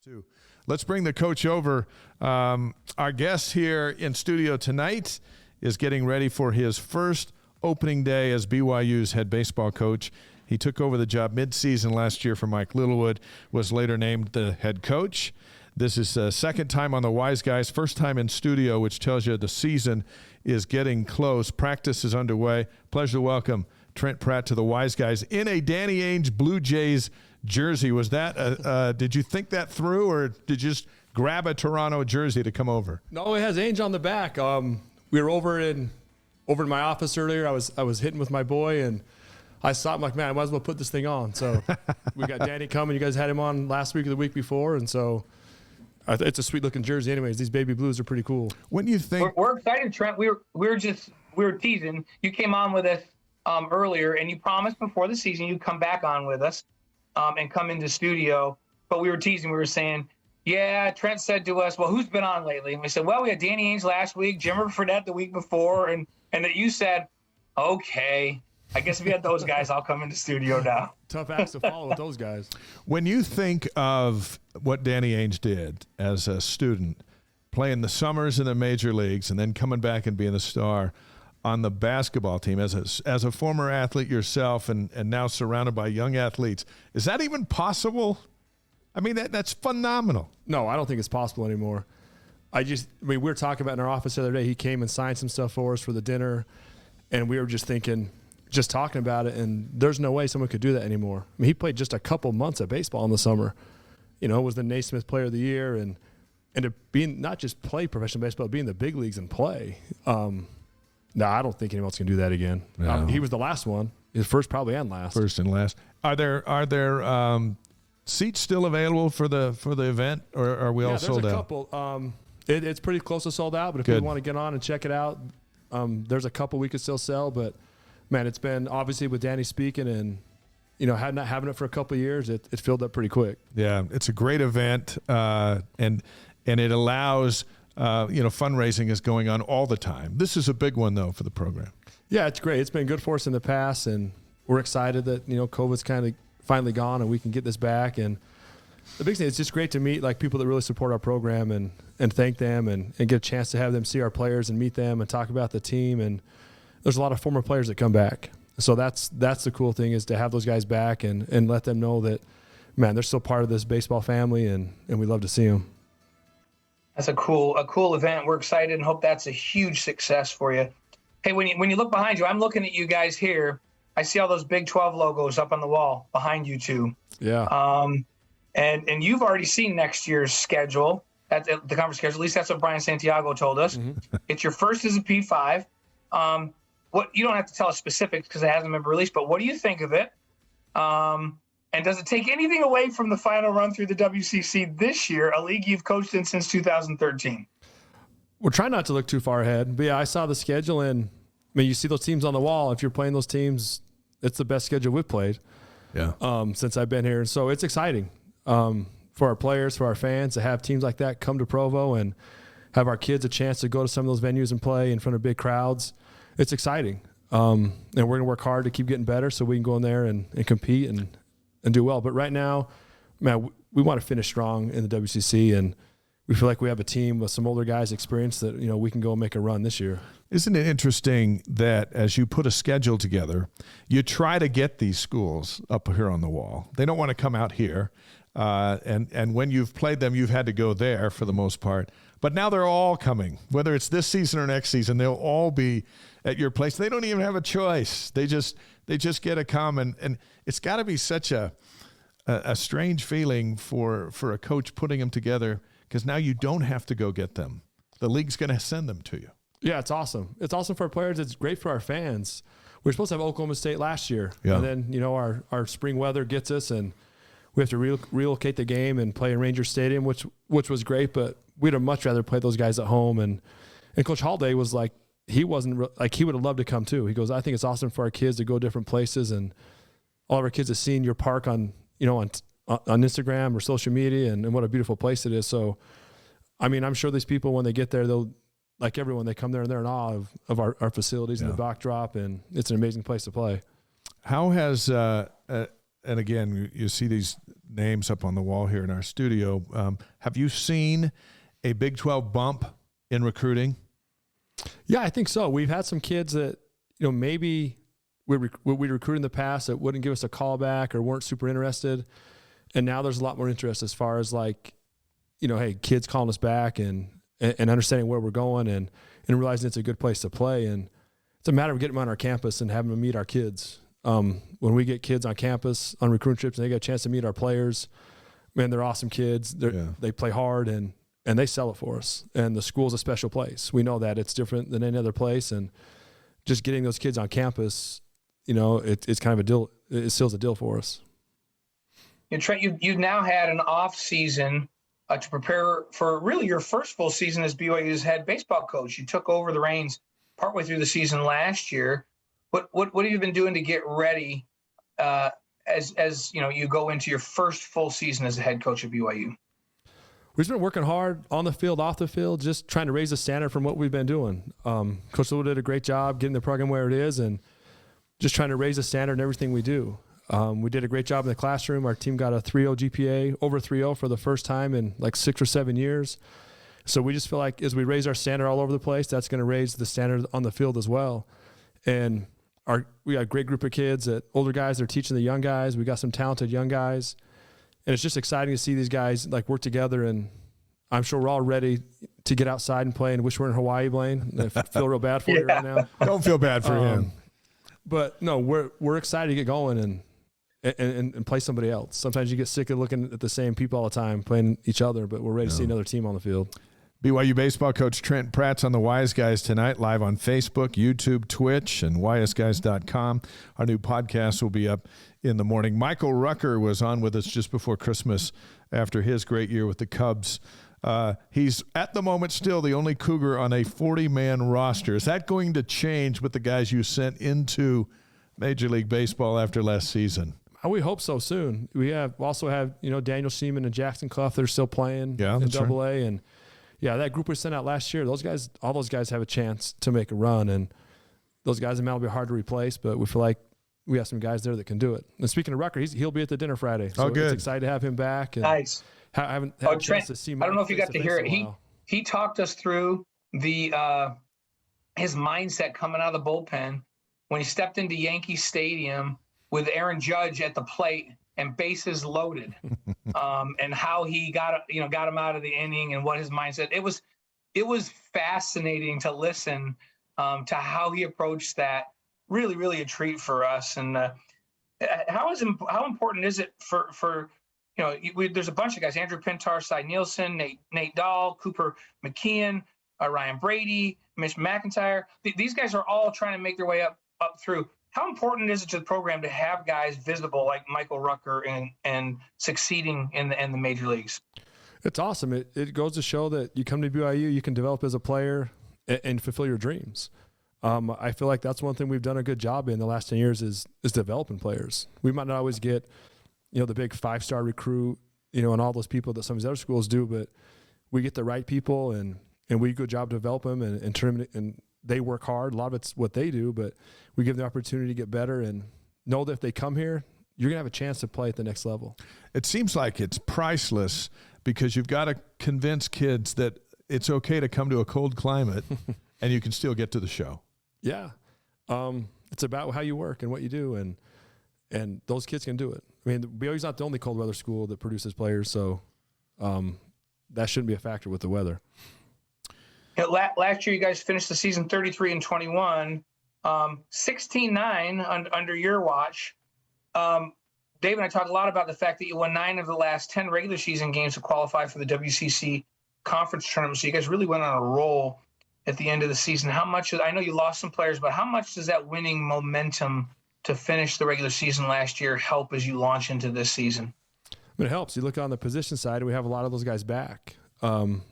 too. Let's bring the coach over. Our guest here in studio tonight is getting ready for his first opening day as BYU's head baseball coach. He took over the job mid-season last year for Mike Littlewood, was later named the head coach. This is the second time on the Wise Guys, first time in studio, which tells you the season is getting close. Practice is underway. Pleasure to welcome Trent Pratt to the Wise Guys in a Danny Ainge Blue Jays jersey. Was that did you think that through, or did you just grab a Toronto jersey to come over? No, it has Ainge on the back. We were over in my office earlier. I was hitting with my boy, and I saw it. I'm like, man, I might as well put this thing on. So we got Danny coming. You guys had him on last week or the week before, and so it's a sweet looking jersey. Anyways, these baby blues are pretty cool. When you think we're excited, Trent. We were teasing. You came on with us earlier, and you promised before the season you'd come back on with us and come into studio. But we were teasing. We were saying, yeah, Trent said to us, well, who's been on lately? And we said, well, we had Danny Ainge last week, Jimmer Fredette the week before, and that you said, okay, I guess if you had those guys, I'll come into studio now. Tough acts to follow with those guys. When you think of what Danny Ainge did as a student, playing the summers in the major leagues and then coming back and being a star on the basketball team, as a former athlete yourself and now surrounded by young athletes, is that even possible? I mean, that's phenomenal. No, I don't think it's possible anymore. We were talking about in our office the other day, he came and signed some stuff for us for the dinner, and we were just talking about it, and there's no way someone could do that anymore. I mean, he played just a couple months of baseball in the summer. Was the Naismith Player of the Year, and to being not just play professional baseball, but be in the big leagues and play. No, I don't think anyone else can do that again. No. He was the last one. His first probably and last. First and last. Are there seats still available for the event, or are we all sold out? There's a couple. It's pretty close to sold out, but if you want to get on and check it out, there's a couple we could still sell. But man, it's been obviously with Danny speaking and not having it for a couple of years, it filled up pretty quick. Yeah, it's a great event, and it allows fundraising is going on all the time. This is a big one though for the program. Yeah, it's great. It's been good for us in the past, and we're excited that COVID's kind of finally gone and we can get this back. And the big thing is just great to meet people that really support our program and thank them and get a chance to have them see our players and meet them and talk about the team. And there's a lot of former players that come back. So that's the cool thing, is to have those guys back and let them know that, man, they're still part of this baseball family, and we love to see them. That's a cool event. We're excited and hope that's a huge success for you. Hey, when you look behind you, I'm looking at you guys here. I see all those Big 12 logos up on the wall behind you two. Yeah. And you've already seen next year's schedule, at the conference schedule. At least that's what Brian Santiago told us. Mm-hmm. It's your first as a P5. What you don't have to tell us specifics because it hasn't been released, but what do you think of it? And does it take anything away from the final run through the WCC this year, a league you've coached in since 2013? We're trying not to look too far ahead. But yeah, I saw the schedule, and you see those teams on the wall. If you're playing those teams, it's the best schedule we've played. Yeah. Since I've been here. So it's exciting for our players, for our fans to have teams like that come to Provo and have our kids a chance to go to some of those venues and play in front of big crowds. It's exciting. And we're going to work hard to keep getting better so we can go in there and compete and do well. But right now, man, we want to finish strong in the WCC, and we feel like we have a team with some older guys' experience that, we can go make a run this year. Isn't it interesting that as you put a schedule together, you try to get these schools up here on the wall? They don't want to come out here. And when you've played them, you've had to go there for the most part. But now they're all coming. Whether it's this season or next season, they'll all be at your place. They don't even have a choice. They just get to come. And it's got to be such a strange feeling for a coach putting them together, because now you don't have to go get them. The league's going to send them to you. Yeah, it's awesome. It's awesome for our players. It's great for our fans. We were supposed to have Oklahoma State last year. Yeah. And then, our spring weather gets us, and we have to relocate the game and play in Ranger Stadium, which was great, but we'd have much rather play those guys at home. And Coach Holiday was like, he wasn't he would have loved to come too. He goes, I think it's awesome for our kids to go different places, and all of our kids have seen your park on Instagram or social media, and what a beautiful place it is. So, I'm sure these people, when they get there, they'll, like everyone, they come there and they're in awe of our facilities and the backdrop, and it's an amazing place to play. How has and again, you see these names up on the wall here in our studio. Have you seen a Big 12 bump in recruiting? Yeah, I think so. We've had some kids that, maybe we recruited in the past that wouldn't give us a call back or weren't super interested. And now there's a lot more interest as far as hey, kids calling us back and understanding where we're going and realizing it's a good place to play. And it's a matter of getting them on our campus and having them meet our kids. When we get kids on campus on recruiting trips and they get a chance to meet our players, man, they're awesome kids. They play hard and they sell it for us. And the school's a special place. We know that it's different than any other place. And just getting those kids on campus, it's kind of a deal. It seals a deal for us. And Trent, you've now had an off season to prepare for really your first full season as BYU's head baseball coach. You took over the reins partway through the season last year. What have you been doing to get ready as you go into your first full season as the head coach of BYU? We've been working hard on the field, off the field, just trying to raise the standard from what we've been doing. Coach Littlewood did a great job getting the program where it is and just trying to raise the standard in everything we do. We did a great job in the classroom. Our team got a 3.0 GPA, over 3.0 for the first time in 6 or 7 years. So we just feel like as we raise our standard all over the place, that's going to raise the standard on the field as well. And we got a great group of kids, older guys that are teaching the young guys. We got some talented young guys. And it's just exciting to see these guys work together. And I'm sure we're all ready to get outside and play and wish we're in Hawaii, Blaine. I feel real bad for you right now. Don't feel bad for him. But no, we're excited to get going and play somebody else. Sometimes you get sick of looking at the same people all the time playing each other, but we're ready to see another team on the field. BYU baseball coach Trent Pratt's on the Wise Guys tonight, live on Facebook, YouTube, Twitch, and wiseguys.com. Our new podcast will be up in the morning. Michael Rucker was on with us just before Christmas after his great year with the Cubs. He's, at the moment, still the only Cougar on a 40-man roster. Is that going to change with the guys you sent into Major League Baseball after last season? We hope so soon. We also have Daniel Sheeman and Jackson Clough that are still playing in Double-A. And, that group we sent out last year, all those guys have a chance to make a run. And those guys might be hard to replace, but we feel like we have some guys there that can do it. And speaking of Rucker, he'll be at the dinner Friday. So good. It's excited to have him back. And nice. I haven't had a chance Trent, to see I don't know if you got to hear it. He talked us through his mindset coming out of the bullpen when he stepped into Yankee Stadium with Aaron Judge at the plate and bases loaded, and how he got him out of the inning and what his mindset. It was fascinating to listen to how he approached that. Really, really a treat for us. And how important is it for there's a bunch of guys: Andrew Pintar, Cy Nielsen, Nate Dahl, Cooper McKeon, Ryan Brady, Mitch McIntyre. These guys are all trying to make their way up through. How important is it to the program to have guys visible like Michael Rucker and succeeding in the major leagues? It's awesome. It goes to show that you come to BYU, you can develop as a player and fulfill your dreams. I feel like that's one thing we've done a good job in the last 10 years is developing players. We might not always get, the big 5-star recruit, and all those people that some of these other schools do, but we get the right people and we do a good job to develop them and turn them, and they work hard. A lot of it's what they do, but we give them the opportunity to get better and know that if they come here, you're going to have a chance to play at the next level. It seems like it's priceless because you've got to convince kids that it's okay to come to a cold climate and you can still get to the show. Yeah. It's about how you work and what you do, and those kids can do it. I mean, BYU's not the only cold weather school that produces players, so that shouldn't be a factor with the weather. Last year, you guys finished the season 33-21, 16-9 under your watch. Dave and I talked a lot about the fact that you won 9 of the last 10 regular season games to qualify for the WCC conference tournament. So you guys really went on a roll at the end of the season. I know you lost some players, but how much does that winning momentum to finish the regular season last year help as you launch into this season? It helps. You look on the position side, we have a lot of those guys back. And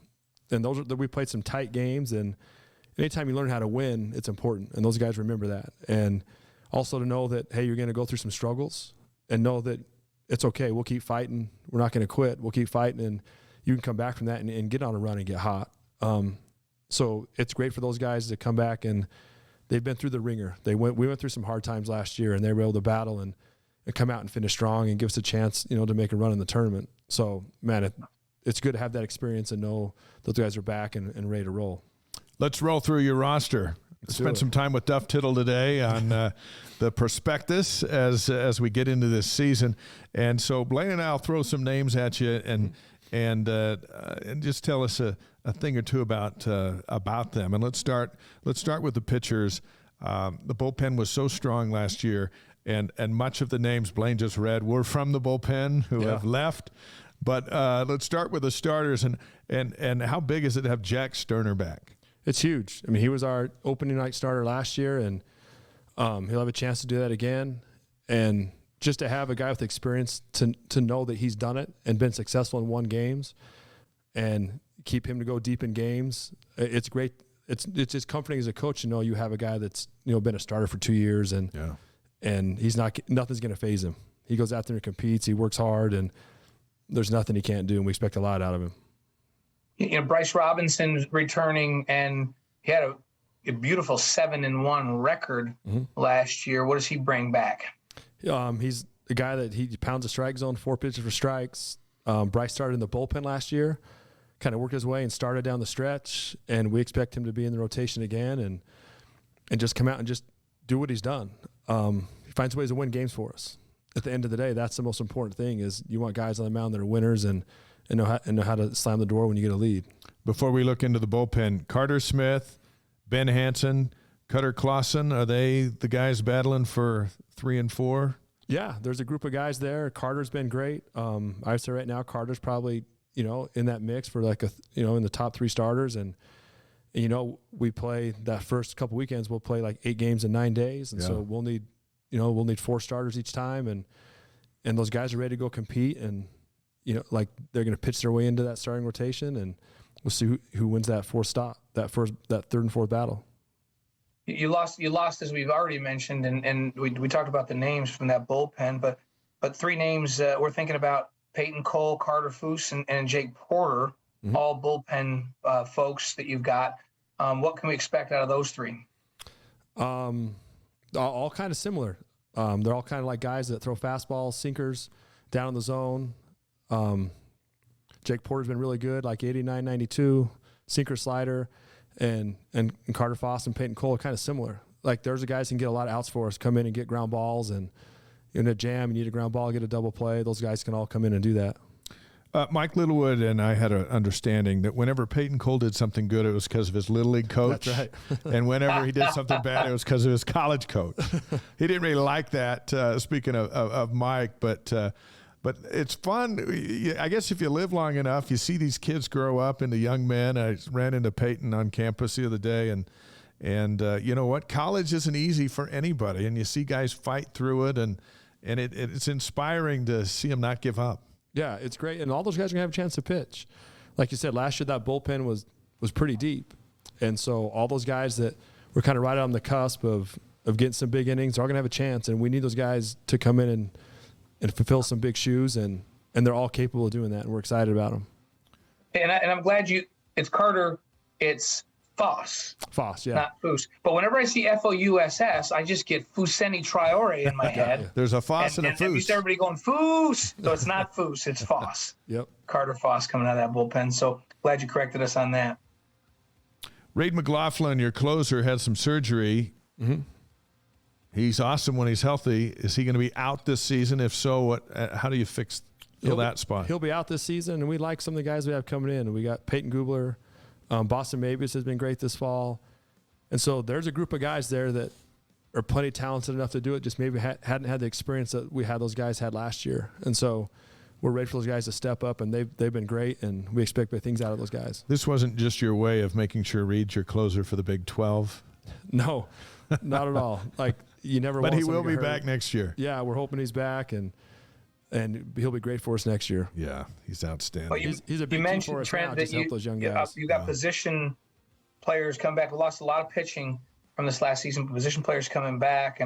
we played some tight games, and anytime you learn how to win, it's important. And those guys remember that. And also to know that, hey, you're going to go through some struggles and know that it's okay. We'll keep fighting. We're not going to quit. We'll keep fighting, and you can come back from that and get on a run and get hot. So it's great for those guys to come back, and they've been through the ringer. We went through some hard times last year, and they were able to battle and and come out and finish strong and give us a chance, to make a run in the tournament. So, man, it's good to have that experience and know those guys are back and ready to roll. Let's roll through your roster. Spent some time with Duff Tittle today on the prospectus as we get into this season. And so Blaine and I will throw some names at you and just tell us a thing or two about them. And let's start with the pitchers. The bullpen was so strong last year, and much of the names Blaine just read were from the bullpen who have left. But let's start with the starters, and how big is it to have Jack Sterner back? It's huge. I mean, he was our opening night starter last year, and he'll have a chance to do that again. And just to have a guy with experience to know that he's done it and been successful and won games, and keep him to go deep in games, it's great. It's just comforting as a coach to know you have a guy that's been a starter for 2 years, and nothing's going to faze him. He goes out there and competes. He works hard, and there's nothing he can't do, and we expect a lot out of him. Bryce Robinson's returning, and he had a beautiful 7-1 record last year. What does he bring back? He's a guy that he pounds the strike zone, 4 pitches for strikes. Bryce started in the bullpen last year, kind of worked his way and started down the stretch, and we expect him to be in the rotation again and just come out and just do what he's done. He finds ways to win games for us. At the end of the day, that's the most important thing, is you want guys on the mound that are winners and know how to slam the door when you get a lead. Before we look into the bullpen, Carter Smith, Ben Hansen, Cutter Clausen, are they the guys battling for 3 and 4? Yeah, there's a group of guys there. Carter's been great. I'd say right now Carter's probably in that mix for in the top 3 starters. And we play that first couple weekends. We'll play like 8 games in 9 days, and so we'll need 4 starters each time, and those guys are ready to go compete, and they're going to pitch their way into that starting rotation, and we'll see who wins that 4th stop, that 3rd and 4th battle. You lost as we've already mentioned, and we talked about the names from that bullpen, but 3 names we're thinking about: Peyton Cole, Carter Foose, and Jake Porter, all bullpen folks that you've got. What can we expect out of those 3? All kind of similar. They're all kind of like guys that throw fastballs, sinkers down in the zone. Jake Porter's been really good, like 89, 92, sinker, slider, and Carter Foss and Peyton Cole are kind of similar. Like, there's the guys who can get a lot of outs for us, come in and get ground balls, and in a jam, you need a ground ball, get a double play. Those guys can all come in and do that. Mike Littlewood and I had an understanding that whenever Peyton Cole did something good, it was because of his Little League coach. That's right. And whenever he did something bad, it was because of his college coach. He didn't really like that, speaking of Mike, but it's fun. I guess if you live long enough, you see these kids grow up into young men. I ran into Peyton on campus the other day, and you know what? College isn't easy for anybody, and you see guys fight through it, and it's inspiring to see them not give up. Yeah, it's great, and all those guys are going to have a chance to pitch. Like you said, last year that bullpen was pretty deep, and so all those guys that were kind of right on the cusp of getting some big innings are going to have a chance, and we need those guys to come in and fulfill some big shoes, and they're all capable of doing that, and we're excited about them. And I'm glad it's Carter, it's Foss. Foss, yeah. Not Foose. But whenever I see F-O-U-S-S, I just get Fuseni Traore in my head. There's a Foss and a Foose. And used to everybody going, Foose. So it's not Foose, it's Foss. Yep. Carter Foss coming out of that bullpen. So glad you corrected us on that. Reed McLaughlin, your closer, had some surgery. Mm-hmm. He's awesome when he's healthy. Is he going to be out this season? If so, how do you fill that spot? He'll be out this season, and we like some of the guys we have coming in. We got Peyton Gubler. Boston Mavis has been great this fall. And so there's a group of guys there that are plenty talented enough to do it, just maybe hadn't had the experience that those guys had last year. And so we're ready for those guys to step up, and they've been great, and we expect big things out of those guys. This wasn't just your way of making sure Reed's your closer for the Big 12? No, not at all. Like, you never want But he will be hurt. back next year. Yeah, we're hoping he's back, and he'll be great for us next year. Yeah, he's outstanding. Well, he's a big key for us, Trent, now, that just help those young guys. You got position players come back. We lost a lot of pitching from this last season. Position players coming back,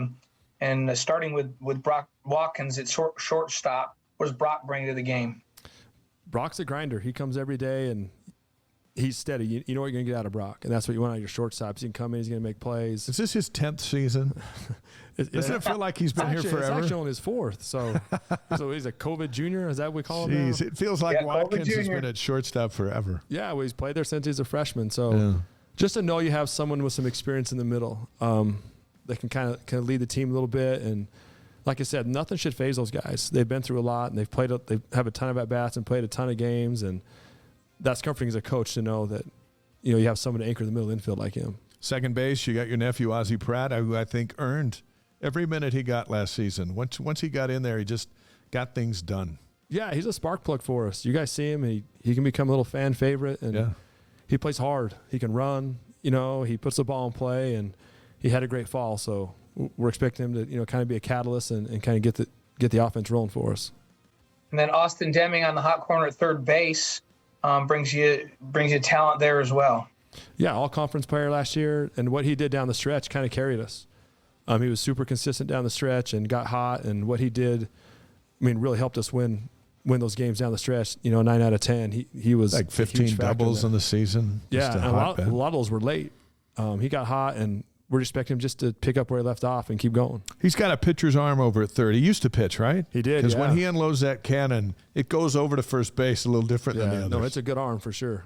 and starting with Brock Watkins at shortstop. What does Brock bring to the game? Brock's a grinder. He comes every day, and he's steady. You know what you're going to get out of Brock, and that's what you want out of your shortstops. He can come in, he's going to make plays. Is this his 10th season? Doesn't it feel like he's been here forever? It's actually on his 4th. So he's a COVID junior. Is that what we call him now? Jeez, it feels like Watkins has been at shortstop forever. Yeah, well, he's played there since he's a freshman. So just to know you have someone with some experience in the middle that can kind of lead the team a little bit. And like I said, nothing should faze those guys. They've been through a lot, and they have a ton of at-bats and played a ton of games. And that's comforting as a coach to know that, you have someone to anchor the middle infield like him. Second base, you got your nephew, Ozzie Pratt, who I think earned every minute he got last season. Once he got in there, he just got things done. Yeah, he's a spark plug for us. You guys see him. He can become a little fan favorite, and he plays hard. He can run. He puts the ball in play, and he had a great fall. So we're expecting him to kind of be a catalyst and kind of get the offense rolling for us. And then Austin Deming on the hot corner at third base brings you talent there as well. Yeah, all conference player last year, and what he did down the stretch kind of carried us. He was super consistent down the stretch and got hot, and what he did, really helped us win those games down the stretch. 9 out of 10. He was like 15 doubles in the season. Yeah, and a lot of those were late. He got hot, and we're expecting him just to pick up where he left off and keep going. He's got a pitcher's arm over at third. He used to pitch, right? He did, because when he unloads that cannon, it goes over to first base a little different than the others. No, it's a good arm for sure.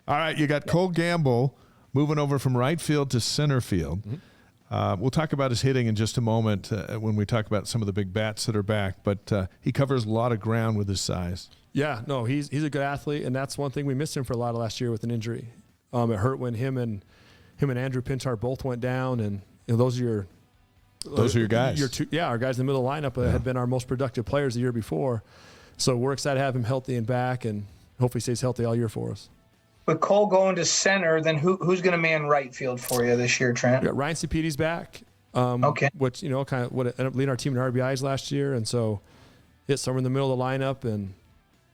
All right, you got Cole Gamble moving over from right field to center field. Mm-hmm. We'll talk about his hitting in just a moment when we talk about some of the big bats that are back, but he covers a lot of ground with his size. Yeah, no, he's a good athlete, and that's one thing we missed him for a lot of last year with an injury. It hurt when him and Andrew Pintar both went down, and those are your guys. Our guys in the middle lineup had been our most productive players the year before. So we're excited to have him healthy and back, and hopefully stays healthy all year for us. With Cole going to center, then who's going to man right field for you this year, Trent? We got Ryan Cepedi's back. Which kind of what ended up leading our team in RBIs last year, and so it's somewhere in the middle of the lineup. And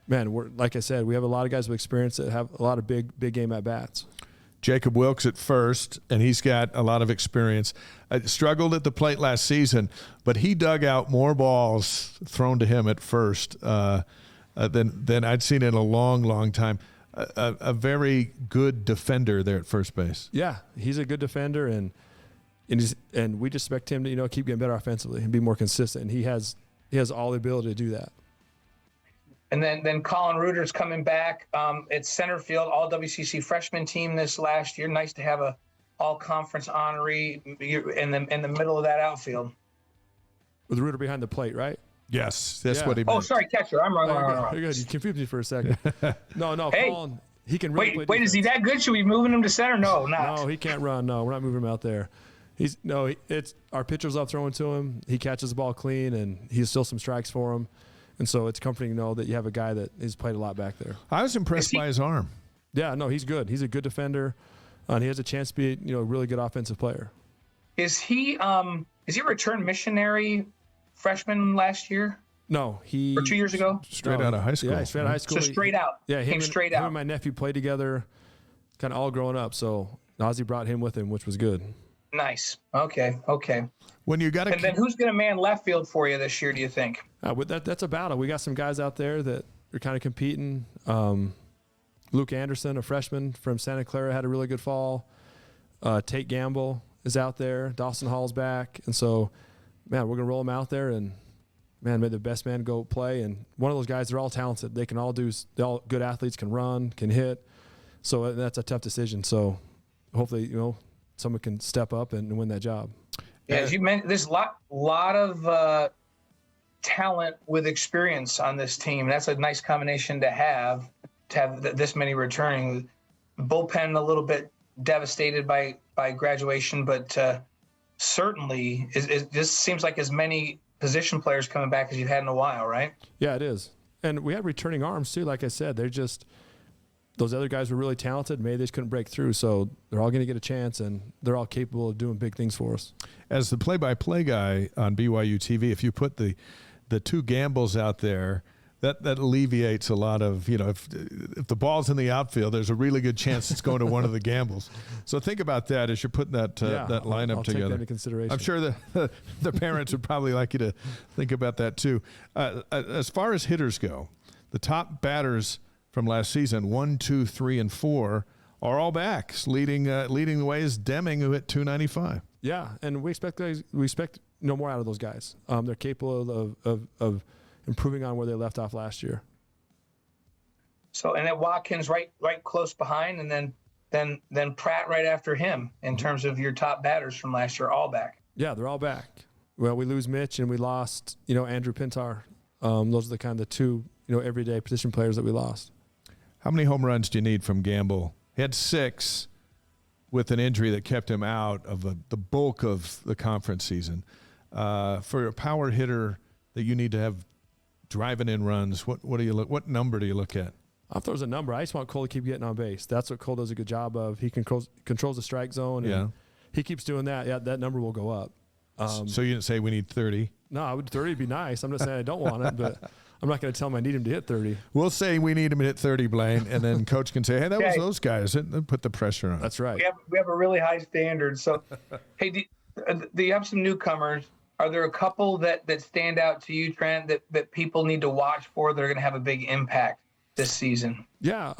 man, like I said, we have a lot of guys with experience that have a lot of big game at bats. Jacob Wilkes at first, and he's got a lot of experience. Struggled at the plate last season, but he dug out more balls thrown to him at first than I'd seen in a long, long time. A very good defender there at first base. Yeah, he's a good defender, and we just expect him to keep getting better offensively and be more consistent. And he has all the ability to do that. And then Colin Reuter's coming back. It's center field, all WCC freshman team this last year. Nice to have a all conference honoree in the middle of that outfield. With Reuter behind the plate, right? Yes, that's what he meant. Oh, sorry, catcher. I'm wrong. You're good. You confused me for a second. No. Hey, Colin, he can really wait. Is he that good? Should we be moving him to center? No, not. No, he can't run. No, we're not moving him out there. It's our pitcher's up throwing to him. He catches the ball clean, and he's still some strikes for him. And so it's comforting to know that you have a guy that has played a lot back there. I was impressed by his arm. Yeah, no, he's good. He's a good defender, and he has a chance to be a really good offensive player. Is he a return missionary freshman last year? No, or 2 years ago. Straight out of high school. Yeah, straight out of high school. So straight out. Yeah, him and my nephew played together, kind of all growing up. So Ozzie brought him with him, which was good. Nice. Okay. When you got and then who's going to man left field for you this year? Do you think? That's a battle. We got some guys out there that are kind of competing. Luke Anderson, a freshman from Santa Clara, had a really good fall. Tate Gamble is out there. Dawson Hall's back, and so man, we're gonna roll them out there and man, may the best man go play. And one of those guys, they're all talented. They're all good athletes, can run, can hit. So that's a tough decision. So hopefully, someone can step up and win that job. Yeah, as you mentioned, there's a lot of talent with experience on this team. That's a nice combination to have this many returning. Bullpen a little bit devastated by graduation, but certainly it just seems like as many position players coming back as you've had in a while, right? Yeah, it is. And we have returning arms too. Like I said, those other guys were really talented. Maybe they just couldn't break through. So they're all going to get a chance, and they're all capable of doing big things for us. As the play-by-play guy on BYU TV, if you put the two Gambles out there, that alleviates a lot of, if the ball's in the outfield, there's a really good chance it's going to one of the Gambles. So think about that as you're putting that lineup I'll together. take that into consideration. I'm sure the parents would probably like you to think about that too. As far as hitters go, the top batters from last season, 1, 2, 3, and 4, are all backs. Leading the way is Deming, who hit 295. Yeah, and we expect no more out of those guys. They're capable of improving on where they left off last year. So, and then Watkins right close behind, and then Pratt right after him in terms of your top batters from last year, all back. Yeah, they're all back. Well, we lose Mitch and we lost, Andrew Pintar. Those are the kind of the two, everyday position players that we lost. How many home runs do you need from Gamble? He had 6 with an injury that kept him out of the bulk of the conference season. For a power hitter that you need to have driving in runs, what number do you look at? If there's a number, I just want Cole to keep getting on base. That's what Cole does a good job of. He controls the strike zone. And he keeps doing that. Yeah, that number will go up. So you didn't say we need 30? No, 30 would be nice. I'm not saying I don't want it, but I'm not going to tell him I need him to hit 30. We'll say we need him to hit 30, Blaine, and then Coach can say, hey, that was those guys. And put the pressure on. That's right. We have a really high standard. So, hey, do you have some newcomers? Are there a couple that stand out to you, Trent, that people need to watch for that are going to have a big impact this season? Yeah.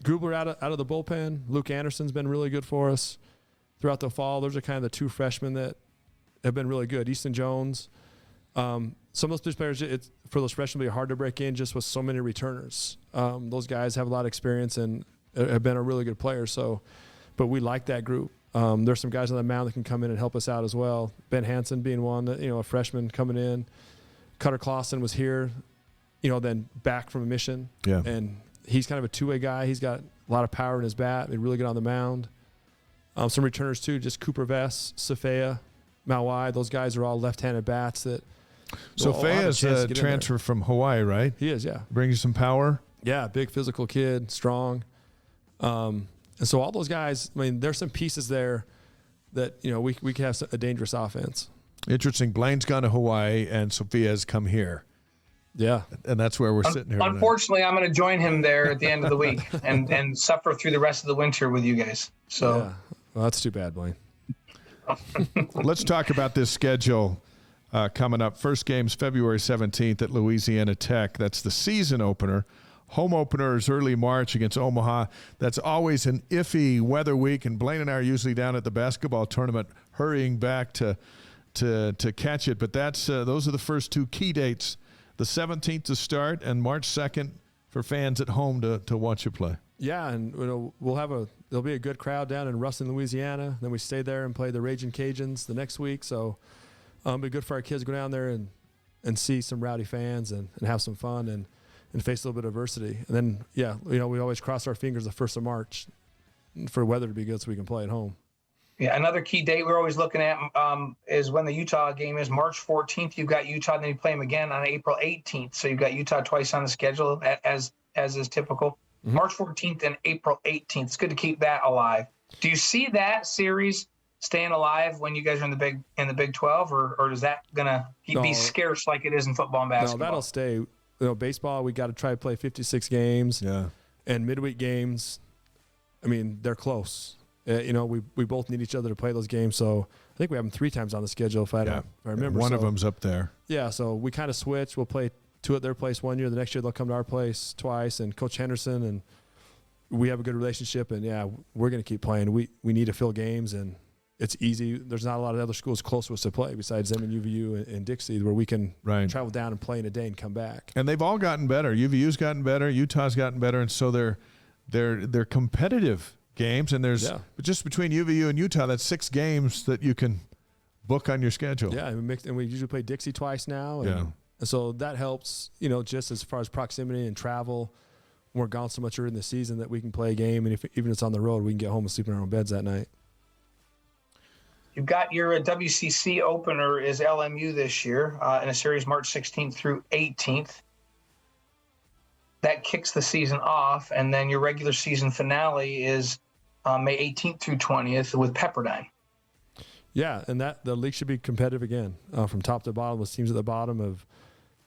Grubler out of the bullpen. Luke Anderson's been really good for us throughout the fall. Those are kind of the 2 freshmen that have been really good. Easton Jones. Some of those position players, for those freshmen, will be hard to break in just with so many returners. Those guys have a lot of experience and have been a really good player. But we like that group. There's some guys on the mound that can come in and help us out as well. Ben Hansen being one, a freshman coming in. Cutter Clausen was here, then back from a mission. Yeah. And he's kind of a two-way guy. He's got a lot of power in his bat. He's really good on the mound. Some returners too, just Cooper Vess, Safea, Mawai. Those guys are all left-handed bats that. Safea is a transfer from Hawaii, right? He is, yeah. Brings you some power. Yeah, big physical kid, strong. And so all those guys, there's some pieces there that, we could have a dangerous offense. Interesting. Blaine's gone to Hawaii and Sophia's come here. Yeah. And that's where we're sitting here. Unfortunately, I'm going to join him there at the end of the week and suffer through the rest of the winter with you guys. So, yeah. Well, that's too bad, Blaine. Let's talk about this schedule coming up. First game's February 17th at Louisiana Tech. That's the season opener. Home opener is early March against Omaha. That's always an iffy weather week, and Blaine and I are usually down at the basketball tournament hurrying back to catch it. But those are the first 2 key dates. The 17th to start and March 2nd for fans at home to watch you play. Yeah, and there'll be a good crowd down in Ruston, Louisiana. Then we stay there and play the Raging Cajuns the next week. So it'll be good for our kids to go down there and see some rowdy fans and have some fun and face a little bit of adversity. And then, we always cross our fingers the 1st of March for weather to be good so we can play at home. Yeah, another key date we're always looking at is when the Utah game is March 14th. You've got Utah, then you play them again on April 18th. So you've got Utah twice on the schedule, as is typical. Mm-hmm. March 14th and April 18th. It's good to keep that alive. Do you see that series staying alive when you guys are in the Big 12, or is that gonna be scarce like it is in football and basketball? No, that'll stay. Baseball, we got to try to play 56 games. Yeah, and midweek games. They're close. We both need each other to play those games. So I think we have them 3 times on the schedule if I remember. One of them's up there. Yeah, so we kind of switch. We'll play 2 at their place one year. The next year they'll come to our place twice. And Coach Henderson and we have a good relationship. And we're going to keep playing. We need to fill games, and it's easy. There's not a lot of other schools close to us to play besides them and UVU and Dixie, where we can travel down and play in a day and come back. And they've all gotten better. UVU's gotten better. Utah's gotten better, and so they're competitive games. And there's just between UVU and Utah, that's 6 games that you can book on your schedule. Yeah, and we usually play Dixie twice now. And so that helps. Just as far as proximity and travel. We're gone so much early in the season that we can play a game, and even if it's on the road, we can get home and sleep in our own beds that night. You've got your WCC opener is LMU this year in a series March 16th through 18th. That kicks the season off, and then your regular season finale is May 18th through 20th with Pepperdine. Yeah, and the league should be competitive again from top to bottom. Those teams at the bottom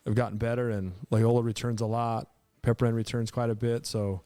have gotten better, and Loyola returns a lot. Pepperdine returns quite a bit, so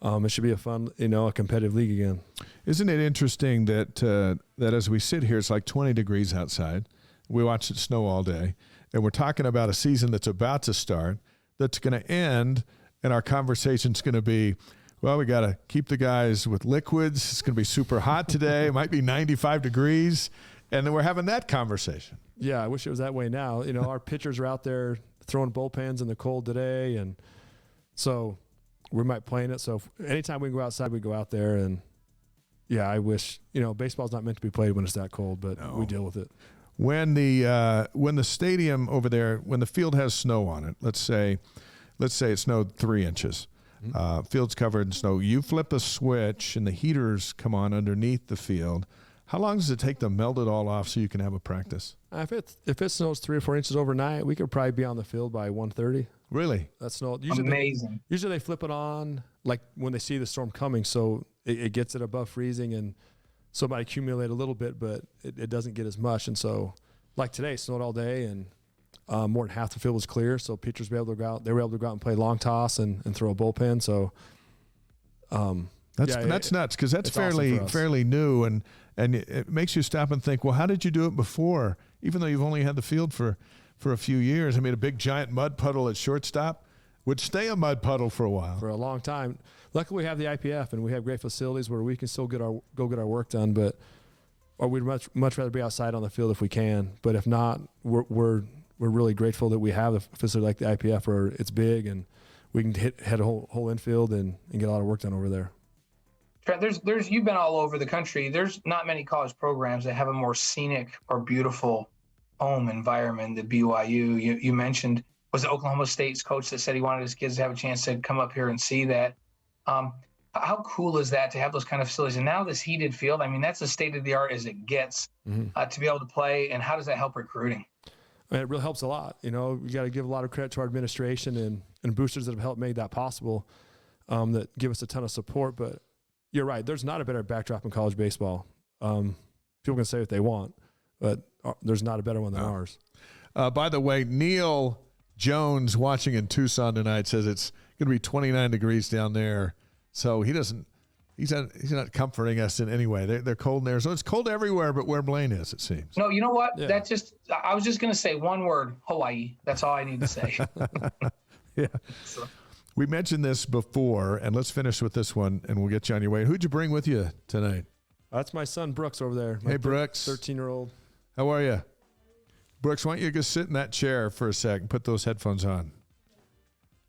it should be a fun, a competitive league again. Isn't it interesting that as we sit here, it's like 20 degrees outside. We watch it snow all day, and we're talking about a season that's about to start, that's going to end and our conversation's going to be, well, we got to keep the guys with liquids. It's going to be super hot today. It might be 95 degrees. And then we're having that conversation. Yeah, I wish it was that way now. Our pitchers are out there throwing bullpens in the cold today, and so we might play in it. So anytime we can go outside, we go out there. And, yeah, I wish – baseball's not meant to be played when it's that cold, but we deal with it. When the stadium over there, when the field has snow on it, let's say it snowed 3 inches. Field's covered in snow. You flip a switch and the heaters come on underneath the field. How long does it take to melt it all off so you can have a practice? If it snows 3 or 4 inches overnight, we could probably be on the field by 1:30. Really? That's snow. Amazing. Usually they flip it on like when they see the storm coming, so it gets it above freezing, and so it might accumulate a little bit, but it doesn't get as much. And so, like today, it snowed all day, and more than half the field was clear, so pitchers were able to go out. They were able to go out and play long toss and throw a bullpen. So that's nuts, because that's fairly new, and it makes you stop and think, well, how did you do it before? Even though you've only had the field for a few years. I mean, a big giant mud puddle at shortstop would stay a mud puddle for a while. For a long time. Luckily, we have the IPF, and we have great facilities where we can still go get our work done. Or we'd much rather be outside on the field if we can. But if not, we're really grateful that we have a facility like the IPF where it's big and we can head a whole infield and get a lot of work done over there. Trent, you've been all over the country. There's not many college programs that have a more scenic or beautiful home environment than BYU. You mentioned, was it Oklahoma State's coach that said he wanted his kids to have a chance to come up here and see that? How cool is that to have those kind of facilities? And now this heated field, I mean, that's as state of the art as it gets to be able to play. And how does that help recruiting? It really helps a lot. We got to give a lot of credit to our administration and boosters that have helped make that possible, that give us a ton of support. But you're right. There's not a better backdrop in college baseball. People can say what they want, but there's not a better one than ours. By the way, Neil Jones, watching in Tucson tonight, says it's going to be 29 degrees down there. So he's not comforting us in any way. They're cold in there. So it's cold everywhere but where Blaine is, it seems. No, you know what? Yeah. I was just going to say one word, Hawaii. That's all I need to say. Yeah. So. We mentioned this before, and let's finish with this one, and we'll get you on your way. Who'd you bring with you tonight? That's my son, Brooks, over there. Hey, Brooks. 13-year-old. How are you? Brooks, why don't you go sit in that chair for a sec and put those headphones on?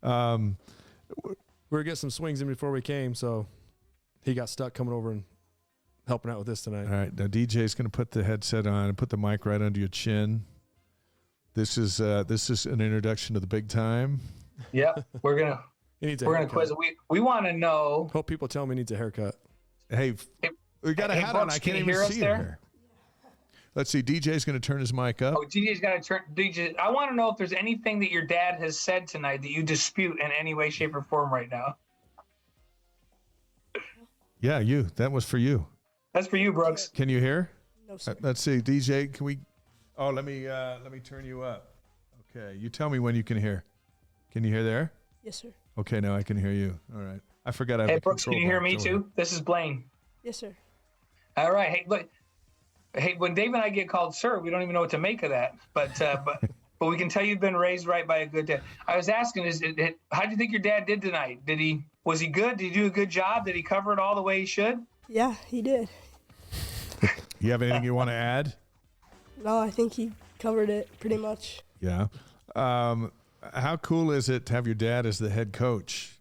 We were getting some swings in before we came, so he got stuck coming over and helping out with this tonight. All right. Now, DJ's going to put the headset on and put the mic right under your chin. This is an introduction to the big time. Yep. We're gonna quiz. We want to know. Hope people tell me he needs a haircut. Hey, we got a hat on. I can't even see it here. Let's see. DJ's going to turn his mic up. Oh, DJ's got to turn. DJ, I want to know if there's anything that your dad has said tonight that you dispute in any way, shape, or form right now. Yeah, you. That was for you. That's for you, Brooks. Can you hear? No, sir. Let's see. DJ, can we? Oh, let me turn you up. Okay. You tell me when you can hear. Can you hear there? Yes, sir. Okay, now I can hear you. All right. I forgot I have Hey, the Brooks, can you hear me too? This is Blaine. Yes, sir. All right. Hey, look. Hey, when Dave and I get called sir, we don't even know what to make of that. But we can tell you've been raised right by a good dad. I was asking, how do you think your dad did tonight? Was he good? Did he do a good job? Did he cover it all the way he should? Yeah, he did. You have anything you want to add? No, I think he covered it pretty much. Yeah. How cool is it to have your dad as the head coach?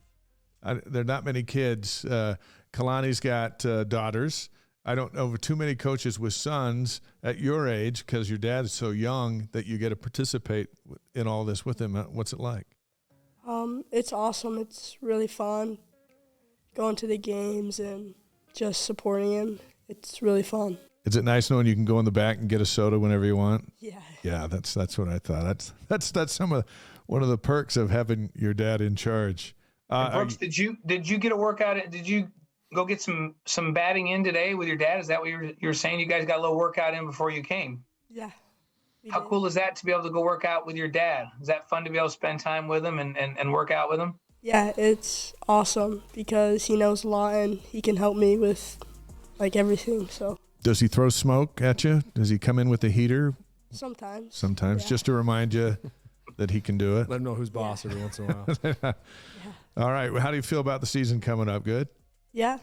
There are not many kids. Kalani's got daughters. I don't know too many coaches with sons at your age, because your dad is so young, that you get to participate in all this with him. What's it like? It's awesome. It's really fun going to the games and just supporting him. It's really fun. Is it nice knowing you can go in the back and get a soda whenever you want? Yeah. Yeah, that's what I thought. That's one of the perks of having your dad in charge. Brooks, did you get a workout? Did you go get some batting in today with your dad? Is that what you're saying? You guys got a little workout in before you came? Yeah. How cool is that to be able to go work out with your dad? Is that fun to be able to spend time with him and work out with him? Yeah, it's awesome because he knows a lot and he can help me with like everything. So. Does he throw smoke at you? Does he come in with the heater? Sometimes. Sometimes, yeah. just to remind you that he can do it. Let him know who's boss every once in a while. All right. Well, how do you feel about the season coming up? Good? Yeah,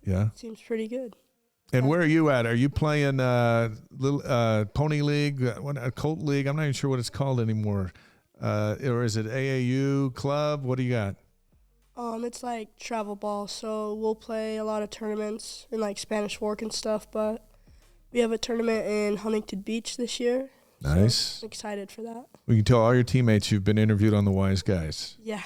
Yeah. seems pretty good. And where are you at? Are you playing little Pony League, a Colt League? I'm not even sure what it's called anymore. Or is it AAU club? What do you got? It's like travel ball, so we'll play a lot of tournaments in like Spanish Fork and stuff, but we have a tournament in Huntington Beach this year. Nice. So I'm excited for that. We can tell all your teammates you've been interviewed on the Wise Guys. Yeah.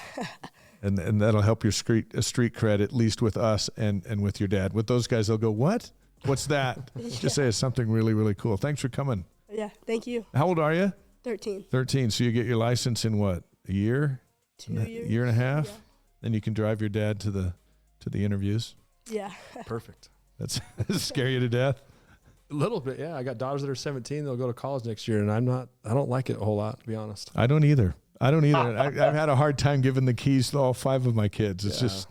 And that'll help your street cred, at least with us and with your dad. With those guys, they'll go, what? What's that? Just say it's something really, really cool. Thanks for coming. Yeah, thank you. How old are you? 13. 13. So you get your license in what, a year? 2 years. Year and a half? Yeah. Then you can drive your dad to the interviews. Yeah. Perfect. That's scare you to death? A little bit, yeah. I got daughters that are 17. They'll go to college next year, and I don't like it a whole lot, to be honest. I don't either. I've had a hard time giving the keys to all 5 of my kids. It's just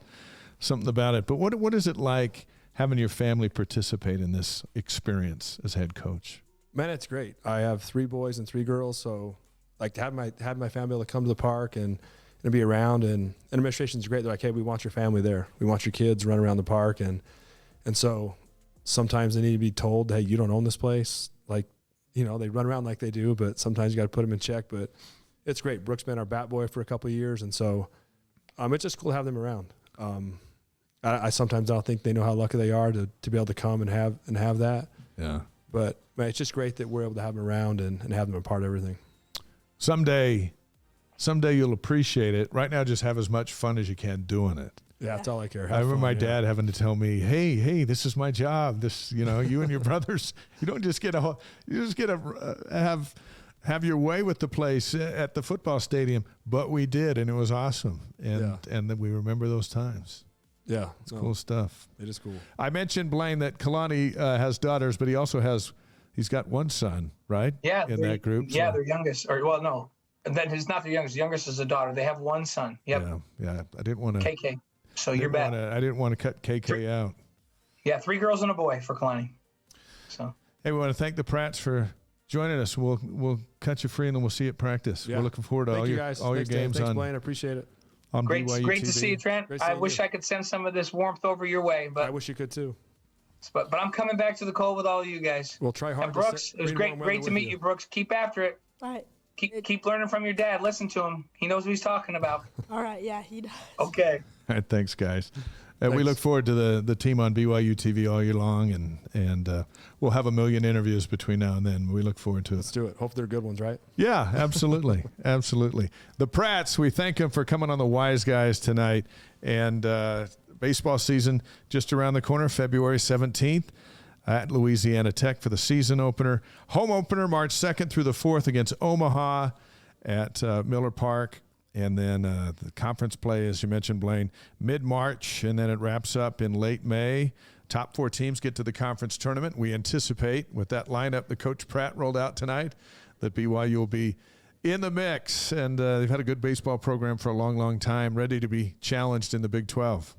something about it. But what is it like having your family participate in this experience as head coach? Man, it's great. I have 3 boys and 3 girls, so like to have my family able to come to the park and be around, and administration's great. They're like, hey, we want your family there. We want your kids run around the park, and so sometimes they need to be told, hey, you don't own this place. Like, they run around like they do, but sometimes you got to put them in check. But it's great. Brooke's been our bat boy for a couple of years, and so it's just cool to have them around. I sometimes don't think they know how lucky they are to be able to come and have that. Yeah. But man, it's just great that we're able to have them around and have them a part of everything. Someday you'll appreciate it. Right now, just have as much fun as you can doing it. Yeah, that's all I care. I remember my dad having to tell me, "Hey, this is my job. This, you and your brothers, you don't just get have your way with the place at the football stadium." But we did, and it was awesome. And then we remember those times. Yeah, it's cool stuff. It is cool. I mentioned, Blaine, that Kalani has daughters, but he's got one son, right? Yeah, in that group. Yeah, their youngest, no, that is not their youngest. The youngest is a daughter. They have one son. Yep. Yeah. I didn't want to. KK. So you're back. I didn't want to cut KK out. Yeah, 3 girls and a boy for Kalani. So. Hey, we want to thank the Pratts for joining us. We'll cut you free and then we'll see you at practice. Yeah. We're looking forward to all your games. Thanks, on Blaine. I appreciate it. On great BYU to see you, Trent. I wish I could send some of this warmth over your way, but I wish you could too. But I'm coming back to the cold with all of you guys. We'll try hard. And Brooks, it was great to meet you, Brooks. Keep after it. All right. Keep learning from your dad. Listen to him. He knows what he's talking about. All right. Yeah, he does. Okay. All right. Thanks, guys. We look forward to the team on BYU TV all year long, and we'll have a million interviews between now and then. We look forward to it. Let's do it. Hope they're good ones, right? Yeah, absolutely. Absolutely. The Pratts, we thank them for coming on the Wise Guys tonight. And baseball season just around the corner, February 17th at Louisiana Tech for the season opener. Home opener March 2nd through the 4th against Omaha at Miller Park. And then the conference play, as you mentioned, Blaine, mid-March, and then it wraps up in late May. Top 4 teams get to the conference tournament. We anticipate, with that lineup that Coach Pratt rolled out tonight, that BYU will be in the mix. And they've had a good baseball program for a long, long time, ready to be challenged in the Big 12.